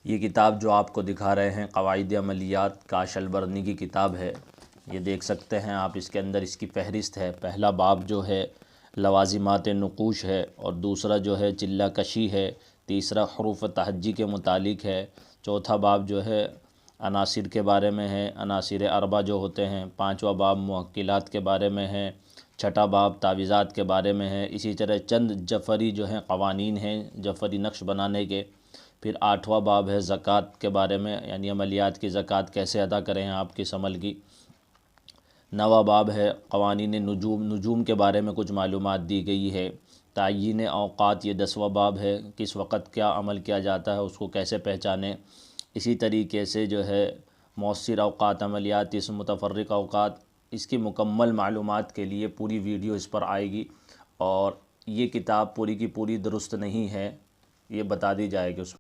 یہ کتاب جو آپ کو دکھا رہے ہیں قواعد عملیات کاش البرنی کی کتاب ہے۔ یہ دیکھ سکتے ہیں آپ، اس کے اندر اس کی فہرست ہے۔ پہلا باب جو ہے لوازمات نقوش ہے، اور دوسرا جو ہے چلہ کشی ہے، تیسرا حروف تہجی کے متعلق ہے، چوتھا باب جو ہے عناصر کے بارے میں ہے، عناصر اربعہ جو ہوتے ہیں، پانچواں باب موکلات کے بارے میں ہے، چھٹا باب تعویضات کے بارے میں ہے، اسی طرح چند جعفری جو ہیں قوانین ہیں جعفری نقش بنانے کے۔ پھر آٹھواں باب ہے زکوٰۃ کے بارے میں، یعنی عملیات کی زکوٰۃ کیسے ادا کریں آپ کس عمل کی۔ نواں باب ہے قوانین نجوم کے بارے میں کچھ معلومات دی گئی ہے۔ تعیین اوقات، یہ 10واں باب ہے، کس وقت کیا عمل کیا جاتا ہے اس کو کیسے پہچانیں۔ اسی طریقے سے جو ہے مؤثر اوقات، عملیات اس متفرق اوقات، اس کی مکمل معلومات کے لیے پوری ویڈیو اس پر آئے گی، اور یہ کتاب پوری کی پوری درست نہیں ہے، یہ بتا دی جائے گی اس میں۔